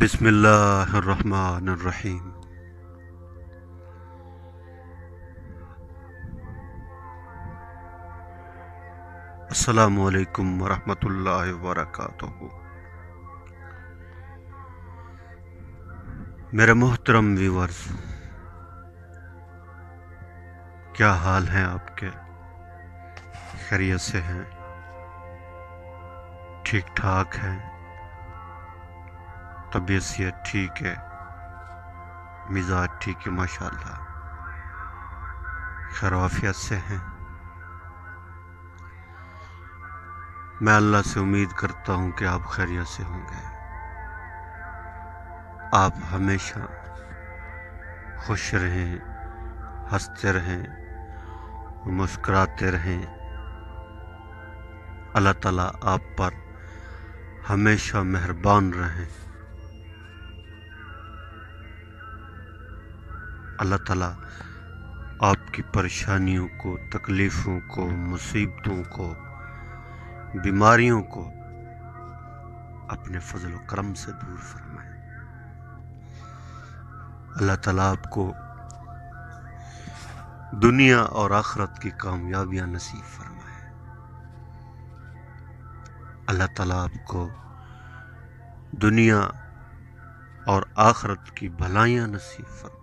بسم اللہ الرحمن الرحیم۔ السلام علیکم ورحمۃ اللہ وبرکاتہ۔ میرے محترم ویورز، کیا حال ہیں آپ کے؟ خیریت سے ہیں؟ ٹھیک ٹھاک ہیں؟ طبیعت صحت ٹھیک ہے؟ مزاج ٹھیک ہے؟ ماشاءاللہ خیر و عافیت سے ہیں؟ میں اللہ سے امید کرتا ہوں کہ آپ خیریت سے ہوں گے۔ آپ ہمیشہ خوش رہیں، ہنستے رہیں، مسکراتے رہیں۔ اللہ تعالیٰ آپ پر ہمیشہ مہربان رہیں۔ اللہ تعالیٰ آپ کی پریشانیوں کو، تکلیفوں کو، مصیبتوں کو، بیماریوں کو اپنے فضل و کرم سے دور فرمائے۔ اللہ تعالیٰ آپ کو دنیا اور آخرت کی کامیابیاں نصیب فرمائے۔ اللہ تعالیٰ آپ کو دنیا اور آخرت کی بھلائیاں نصیب فرمائے۔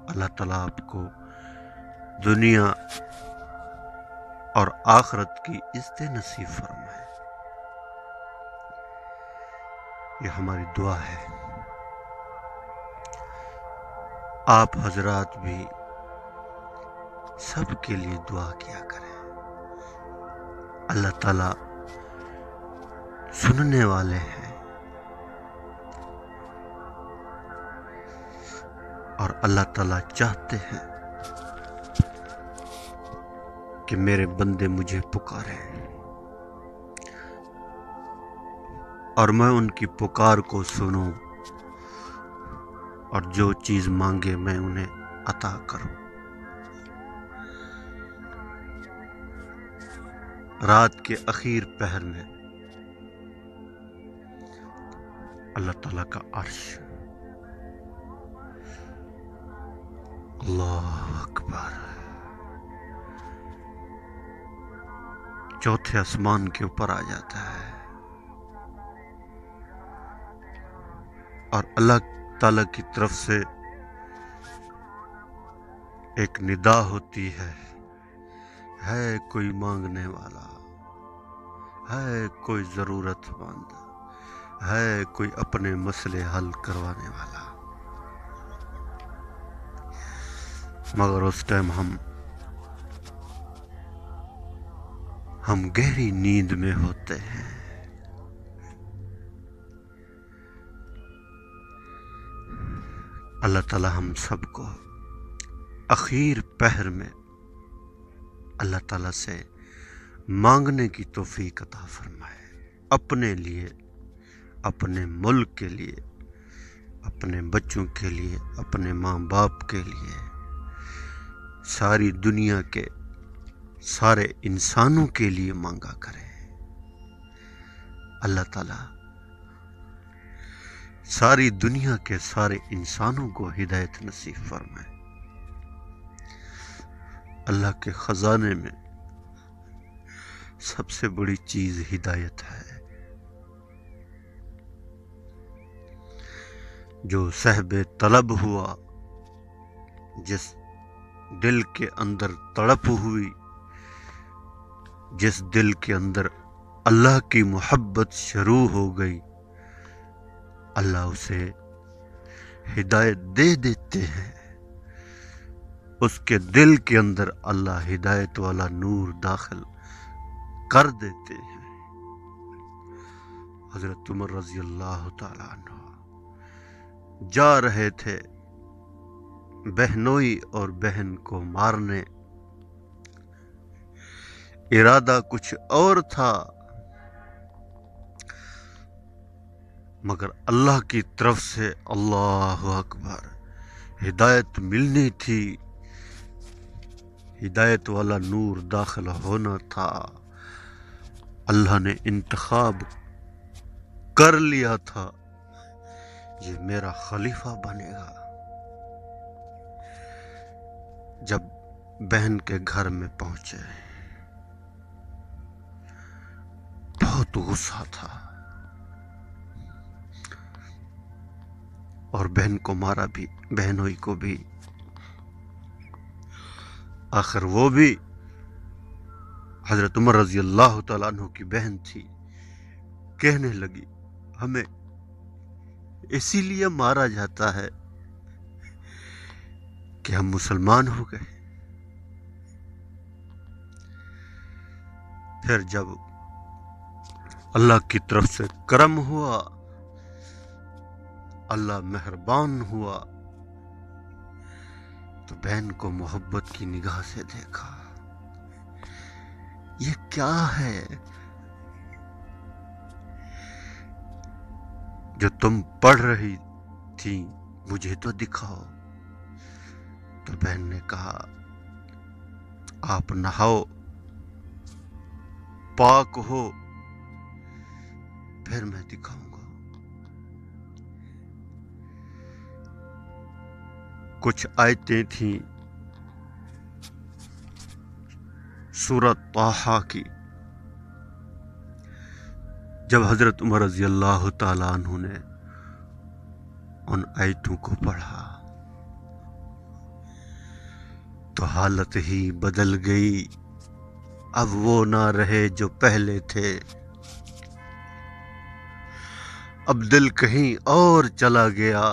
اللہ تعالیٰ آپ کو دنیا اور آخرت کی عزتیں نصیب فرمائے۔ یہ ہماری دعا ہے۔ آپ حضرات بھی سب کے لیے دعا کیا کریں۔ اللہ تعالیٰ سننے والے ہیں اور اللہ تعالیٰ چاہتے ہیں کہ میرے بندے مجھے پکاریں اور میں ان کی پکار کو سنوں اور جو چیز مانگے میں انہیں عطا کروں۔ رات کے اخیر پہر میں اللہ تعالیٰ کا عرش، اللہ اکبر، چوتھے آسمان کے اوپر آ جاتا ہے اور اللہ تعالیٰ کی طرف سے ایک ندا ہوتی ہے کوئی مانگنے والا، ہے کوئی ضرورت مند، ہے کوئی اپنے مسئلے حل کروانے والا۔ مگر اس ٹائم ہم گہری نیند میں ہوتے ہیں۔ اللہ تعالی ہم سب کو اخیر پہر میں اللہ تعالیٰ سے مانگنے کی توفیق عطا فرمائے، اپنے لیے، اپنے ملک کے لیے، اپنے بچوں کے لیے، اپنے ماں باپ کے لیے، ساری دنیا کے سارے انسانوں کے لیے مانگا کریں۔ اللہ تعالیٰ ساری دنیا کے سارے انسانوں کو ہدایت نصیب فرمائے۔ اللہ کے خزانے میں سب سے بڑی چیز ہدایت ہے۔ جو صاحب طلب ہوا، جس دل کے اندر تڑپ ہوئی، جس دل کے اندر اللہ کی محبت شروع ہو گئی، اللہ اسے ہدایت دے دیتے ہیں۔ اس کے دل کے اندر اللہ ہدایت والا نور داخل کر دیتے ہیں۔ حضرت عمر رضی اللہ تعالیٰ عنہ جا رہے تھے بہنوئی اور بہن کو مارنے، ارادہ کچھ اور تھا، مگر اللہ کی طرف سے اللہ اکبر ہدایت ملنی تھی، ہدایت والا نور داخل ہونا تھا۔ اللہ نے انتخاب کر لیا تھا یہ میرا خلیفہ بنے گا۔ جب بہن کے گھر میں پہنچے بہت غصہ تھا اور بہن کو مارا بھی، بہنوئی کو بھی۔ آخر وہ بھی حضرت عمر رضی اللہ تعالیٰ عنہ کی بہن تھی، کہنے لگی ہمیں اسی لیے مارا جاتا ہے کہ ہم مسلمان ہو گئے۔ پھر جب اللہ کی طرف سے کرم ہوا، اللہ مہربان ہوا، تو بہن کو محبت کی نگاہ سے دیکھا۔ یہ کیا ہے جو تم پڑھ رہی تھی، مجھے تو دکھاؤ۔ تو بہن نے کہا آپ نہاؤ، پاک ہو، پھر میں دکھاؤں گا۔ کچھ آیتیں تھیں سورۃ طٰہٰ کی، جب حضرت عمر رضی اللہ تعالیٰ عنہ نے ان آیتوں کو پڑھا تو حالت ہی بدل گئی۔ اب وہ نہ رہے جو پہلے تھے، اب دل کہیں اور چلا گیا۔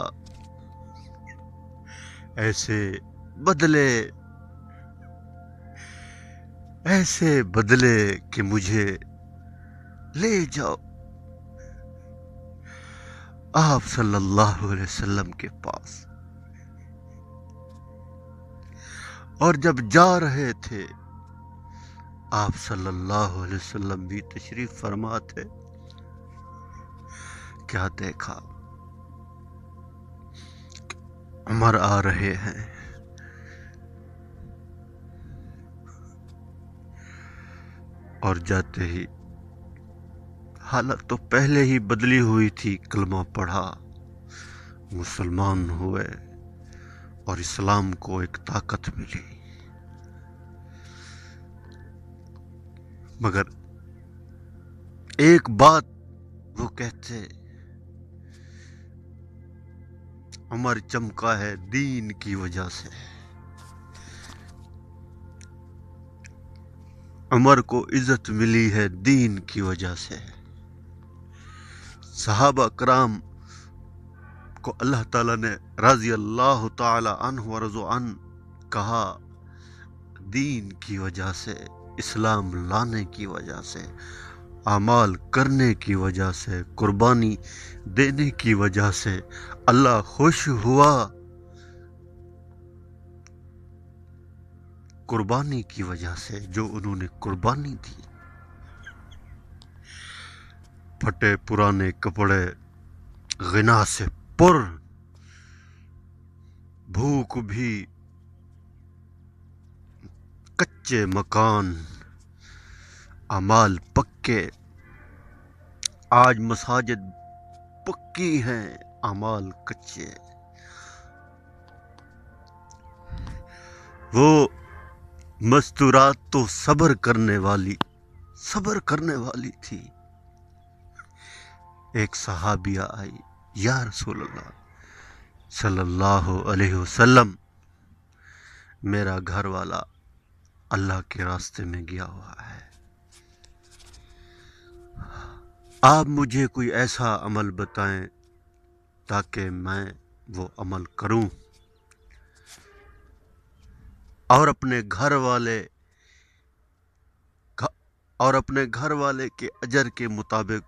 ایسے بدلے کہ مجھے لے جاؤ آپ صلی اللہ علیہ وسلم کے پاس۔ اور جب جا رہے تھے آپ صلی اللہ علیہ وسلم بھی تشریف فرما تھے، کیا دیکھا؟ عمر آ رہے ہیں، اور جاتے ہی حالت تو پہلے ہی بدلی ہوئی تھی، کلمہ پڑھا، مسلمان ہوئے اور اسلام کو ایک طاقت ملی۔ مگر ایک بات وہ کہتے، عمر چمکا ہے دین کی وجہ سے، عمر کو عزت ملی ہے دین کی وجہ سے۔ صحابہ کرام کو اللہ تعالیٰ نے رضی اللہ تعالی عنہ ورضوا عنہ کہا، دین کی وجہ سے، اسلام لانے کی وجہ سے، اعمال کرنے کی وجہ سے، قربانی دینے کی وجہ سے اللہ خوش ہوا۔ قربانی کی وجہ سے جو انہوں نے قربانی دی، پھٹے پرانے کپڑے، غنا سے پر، بھوک بھی، کچے مکان، اعمال پکے۔ آج مساجد پکی ہیں، اعمال کچے۔ وہ مستورات تو صبر کرنے والی تھی۔ ایک صحابیہ آئی، یا رسول اللہ صلی اللہ علیہ وسلم، میرا گھر والا اللہ کے راستے میں گیا ہوا ہے، آپ مجھے کوئی ایسا عمل بتائیں تاکہ میں وہ عمل کروں اور اپنے گھر والے کے اجر کے مطابق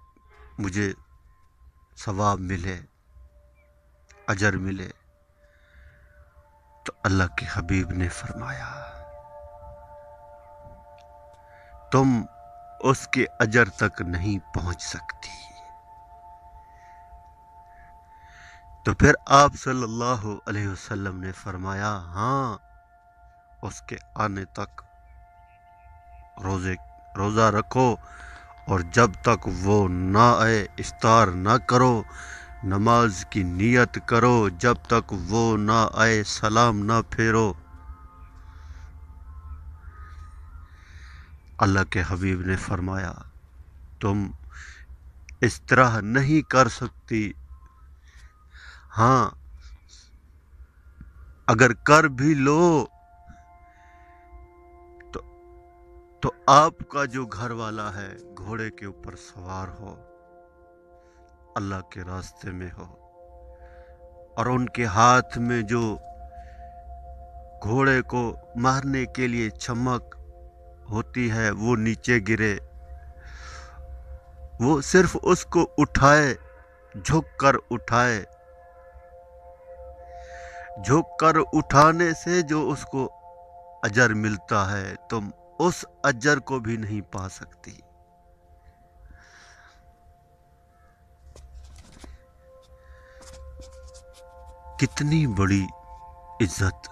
مجھے ثواب ملے، اجر ملے۔ تو اللہ کے حبیب نے فرمایا، تم اس کے اجر تک نہیں پہنچ سکتی۔ تو پھر آپ صلی اللہ علیہ وسلم نے فرمایا، ہاں، اس کے آنے تک روزہ رکھو اور جب تک وہ نہ آئے افطار نہ کرو، نماز کی نیت کرو، جب تک وہ نہ آئے سلام نہ پھیرو۔ اللہ کے حبیب نے فرمایا تم اس طرح نہیں کر سکتی، ہاں اگر کر بھی لو تو آپ کا جو گھر والا ہے گھوڑے کے اوپر سوار ہو، اللہ کے راستے میں ہو، اور ان کے ہاتھ میں جو گھوڑے کو مارنے کے لیے چمک ہوتی ہے وہ نیچے گرے، وہ صرف اس کو اٹھائے، جھک کر اٹھائے، جھک کر اٹھانے سے جو اس کو اجر ملتا ہے تم اس اجر کو بھی نہیں پا سکتی۔ کتنی بڑی عزت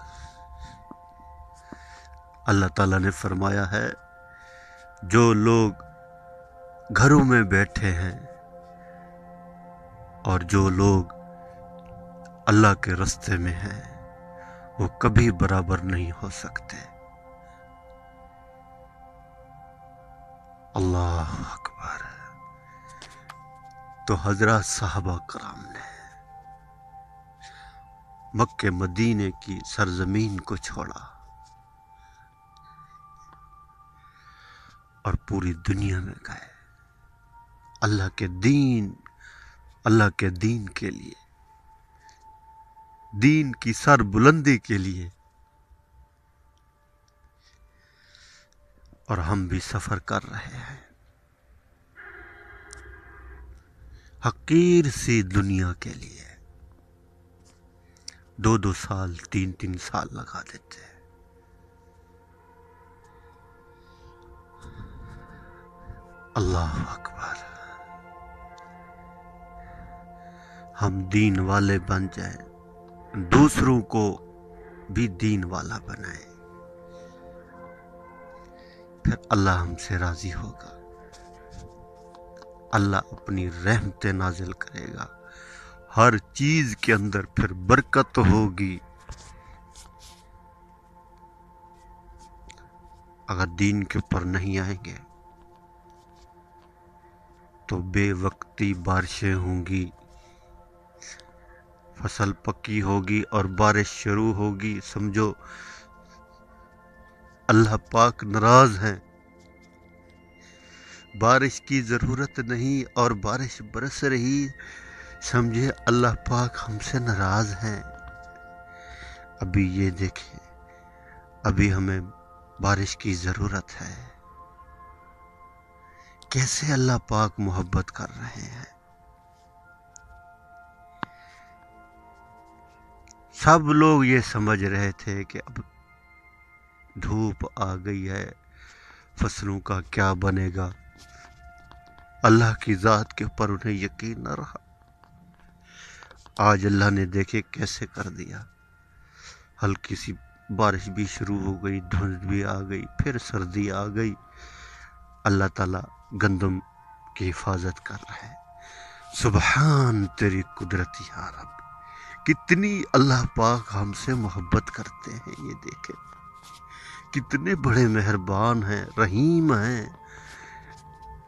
اللہ تعالیٰ نے فرمایا ہے، جو لوگ گھروں میں بیٹھے ہیں اور جو لوگ اللہ کے راستے میں ہیں وہ کبھی برابر نہیں ہو سکتے۔ اللہ اکبر۔ تو حضرات صحابہ کرام نے مکہ مدینے کی سرزمین کو چھوڑا اور پوری دنیا میں گئے اللہ کے دین کے لیے، دین کی سر بلندی کے لیے۔ اور ہم بھی سفر کر رہے ہیں حقیر سی دنیا کے لیے، 2 سال 3 سال لگا دیتے ہیں۔ اللہ اکبر۔ ہم دین والے بن جائیں، دوسروں کو بھی دین والا بنائیں، پھر اللہ ہم سے راضی ہوگا، اللہ اپنی رحمتیں نازل کرے گا، ہر چیز کے اندر پھر برکت ہوگی۔ اگر دین کے اوپر نہیں آئیں گے تو بے وقتی بارشیں ہوں گی، فصل پکی ہوگی اور بارش شروع ہوگی، سمجھو اللہ پاک ناراض ہیں، بارش کی ضرورت نہیں اور بارش برس رہی، سمجھے اللہ پاک ہم سے ناراض ہیں۔ ابھی یہ دیکھیں، ابھی ہمیں بارش کی ضرورت ہے، کیسے اللہ پاک محبت کر رہے ہیں۔ سب لوگ یہ سمجھ رہے تھے کہ اب دھوپ آ گئی ہے، فصلوں کا کیا بنے گا، اللہ کی ذات کے اوپر انہیں یقین نہ رہا۔ آج اللہ نے دیکھے کیسے کر دیا، ہلکی سی بارش بھی شروع ہو گئی، دھند بھی آ گئی، پھر سردی آ گئی، اللہ تعالیٰ گندم کی حفاظت کر رہے ہیں۔ سبحان تیری قدرت یا رب، کتنی اللہ پاک ہم سے محبت کرتے ہیں، یہ دیکھیں کتنے بڑے مہربان ہیں، رحیم ہیں،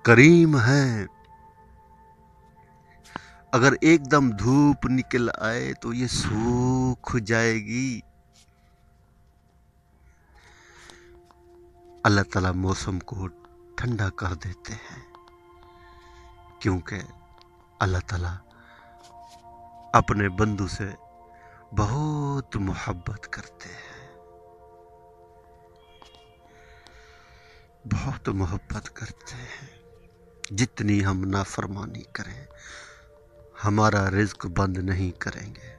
کریم ہیں۔ اگر ایک دم دھوپ نکل آئے تو یہ سوکھ جائے گی۔ اللہ تعالیٰ موسم کو ٹھنڈا کر دیتے ہیں، کیونکہ اللہ تعالیٰ اپنے بندوں سے بہت محبت کرتے ہیں، بہت محبت کرتے ہیں۔ جتنی ہم نافرمانی کریں ہمارا رزق بند نہیں کریں گے۔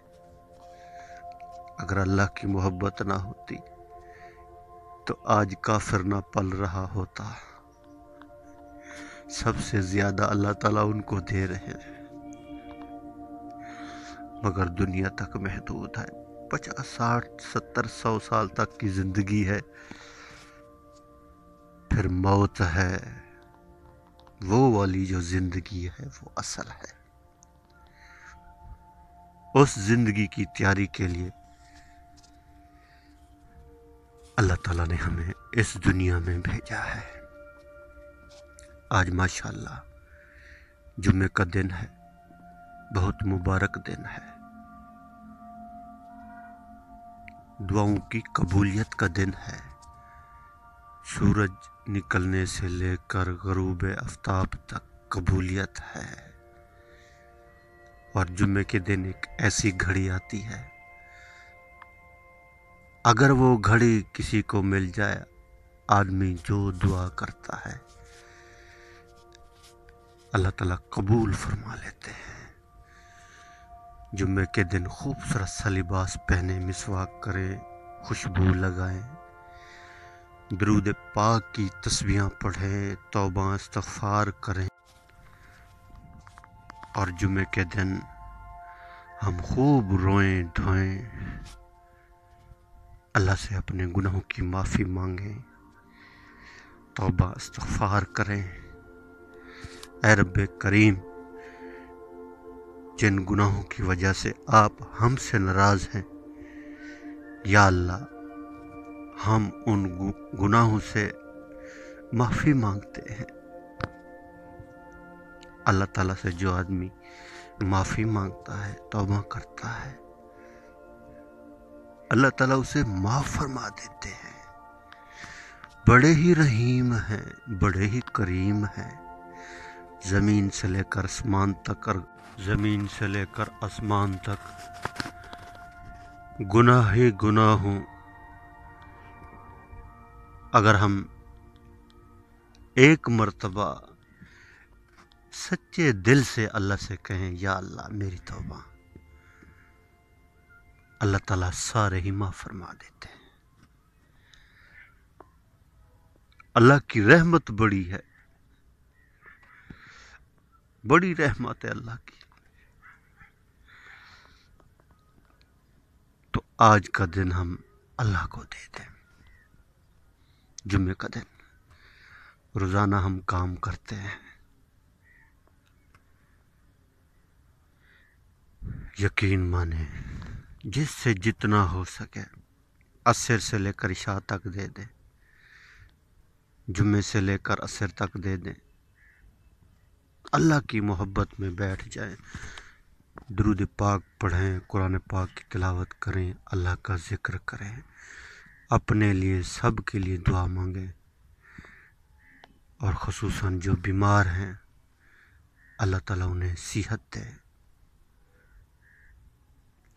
اگر اللہ کی محبت نہ ہوتی تو آج کافر نہ پل رہا ہوتا، سب سے زیادہ اللہ تعالیٰ ان کو دے رہے ہیں، مگر دنیا تک محدود ہے، 50 60 70 100 سال تک کی زندگی ہے، پھر موت ہے۔ وہ والی جو زندگی ہے وہ اصل ہے. اس زندگی کی تیاری کے لیے اللہ تعالیٰ نے ہمیں اس دنیا میں بھیجا ہے. آج ماشاءاللہ جمعے کا دن ہے، بہت مبارک دن ہے، دعاؤں کی قبولیت کا دن ہے. سورج نکلنے سے لے کر غروب آفتاب تک قبولیت ہے. اور جمعے کے دن ایک ایسی گھڑی آتی ہے، اگر وہ گھڑی کسی کو مل جائے، آدمی جو دعا کرتا ہے اللہ تعالیٰ قبول فرما لیتے ہیں. جمعے کے دن خوبصورت سا لباس پہنے، مسواک کریں، خوشبو لگائیں، درود پاک کی تسبیحاں پڑھیں، توبہ استغفار کریں. اور جمعے کے دن ہم خوب روئیں دھوئیں، اللہ سے اپنے گناہوں کی معافی مانگیں، توبہ استغفار کریں. اے رب کریم، جن گناہوں کی وجہ سے آپ ہم سے ناراض ہیں، یا اللہ ہم ان گناہوں سے معافی مانگتے ہیں. اللہ تعالیٰ سے جو آدمی معافی مانگتا ہے، توبہ کرتا ہے، اللہ تعالیٰ اسے معاف فرما دیتے ہیں. بڑے ہی رحیم ہیں، بڑے ہی کریم ہیں. زمین سے لے کر آسمان تک، اور زمین سے لے کر آسمان تک گناہ ہی گناہ ہوں. اگر ہم ایک مرتبہ سچے دل سے اللہ سے کہیں یا اللہ میری توبہ، اللہ تعالیٰ سارے ہی معاف فرما دیتے ہیں. اللہ کی رحمت بڑی ہے، بڑی رحمت ہے اللہ کی. تو آج کا دن ہم اللہ کو دے دیں. جمعے کا دن روزانہ ہم کام کرتے ہیں، یقین مانیں جس سے جتنا ہو سکے عصر سے لے کر عشاء تک دے دیں، جمعے سے لے کر عصر تک دے دیں. اللہ کی محبت میں بیٹھ جائیں، درود پاک پڑھیں، قرآن پاک کی تلاوت کریں، اللہ کا ذکر کریں، اپنے لیے سب کے لیے دعا مانگیں. اور خصوصاً جو بیمار ہیں اللہ تعالیٰ انہیں صحت دے.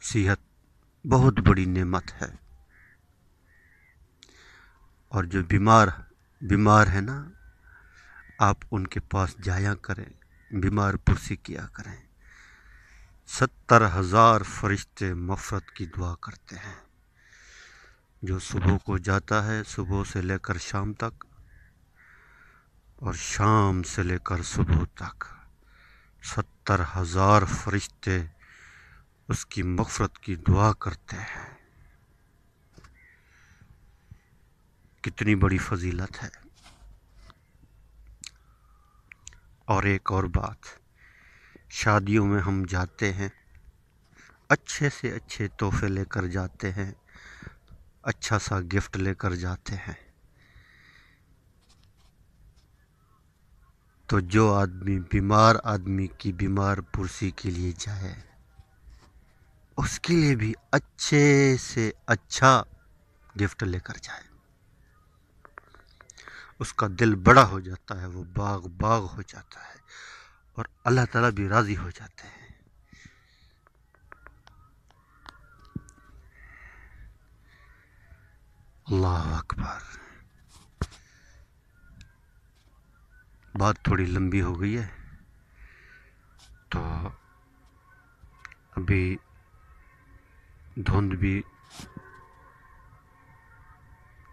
صحت بہت بڑی نعمت ہے. اور جو بیمار ہے نا، آپ ان کے پاس جایا کریں، بیمار پرسی کیا کریں. 70,000 فرشتے مغفرت کی دعا کرتے ہیں. جو صبح کو جاتا ہے، صبح سے لے کر شام تک، اور شام سے لے کر صبح تک 70,000 فرشتے اس کی مغفرت کی دعا کرتے ہیں. کتنی بڑی فضیلت ہے. اور ایک اور بات، شادیوں میں ہم جاتے ہیں، اچھے سے اچھے تحفے لے کر جاتے ہیں، اچھا سا گفٹ لے کر جاتے ہیں. تو جو آدمی بیمار آدمی کی بیمار پرسی کے لیے جائے، اس کے لیے بھی اچھے سے اچھا گفٹ لے کر جائے. اس کا دل بڑا ہو جاتا ہے، وہ باغ ہو جاتا ہے، اور اللہ تعالیٰ بھی راضی ہو جاتے ہیں. اللہ اکبر. بات تھوڑی لمبی ہو گئی ہے، تو ابھی دھند بھی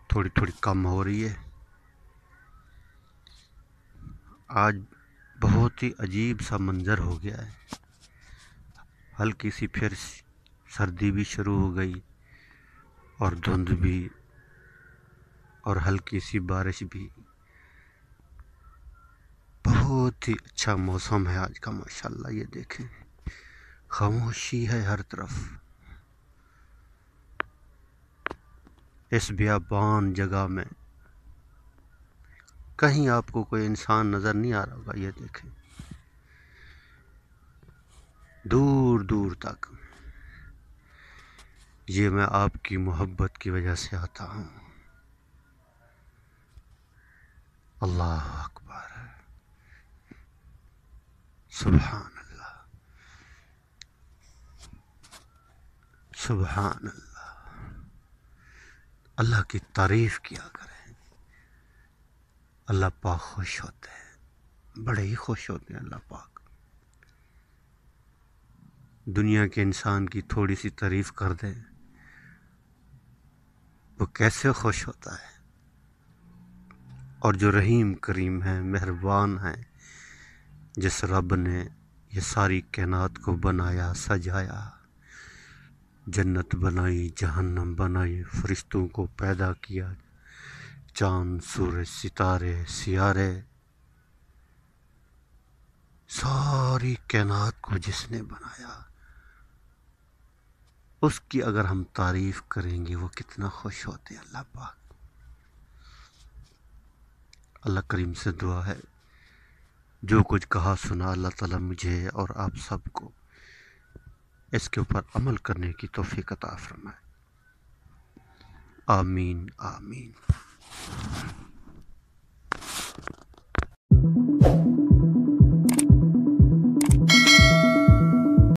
تھوڑی کم ہو رہی ہے. آج بہت ہی عجیب سا منظر ہو گیا ہے. ہلکی سی پھر سردی بھی شروع ہو گئی، اور دھند بھی، اور ہلکی سی بارش بھی. بہت ہی اچھا موسم ہے آج کا ماشاءاللہ. یہ دیکھیں خاموشی ہے ہر طرف. اس بیابان جگہ میں کہیں آپ کو کوئی انسان نظر نہیں آ رہا ہوگا. یہ دیکھیں دور دور تک. یہ میں آپ کی محبت کی وجہ سے آتا ہوں. اللہ اکبر. سبحان اللہ. سبحان اللہ. اللہ کی تعریف کیا کریں. اللہ پاک خوش ہوتے ہیں, بڑے ہی خوش ہوتے ہیں اللہ پاک. دنیا کے انسان کی تھوڑی سی تعریف کر دیں وہ کیسے خوش ہوتا ہے. اور جو رحیم کریم ہے, مہربان ہے, جس رب نے یہ ساری کائنات کو بنایا, سجایا, جنت بنائی, جہنم بنائی, فرشتوں کو پیدا کیا, چاند, سورج, ستارے, سیارے, ساری کائنات کو جس نے بنایا, اس کی اگر ہم تعریف کریں گے وہ کتنا خوش ہوتے ہیں اللہ پاک. اللہ کریم سے دعا ہے جو کچھ کہا سنا اللہ تعالیٰ مجھے اور آپ سب کو اس کے اوپر عمل کرنے کی توفیق عطا فرمائے. آمین آمین.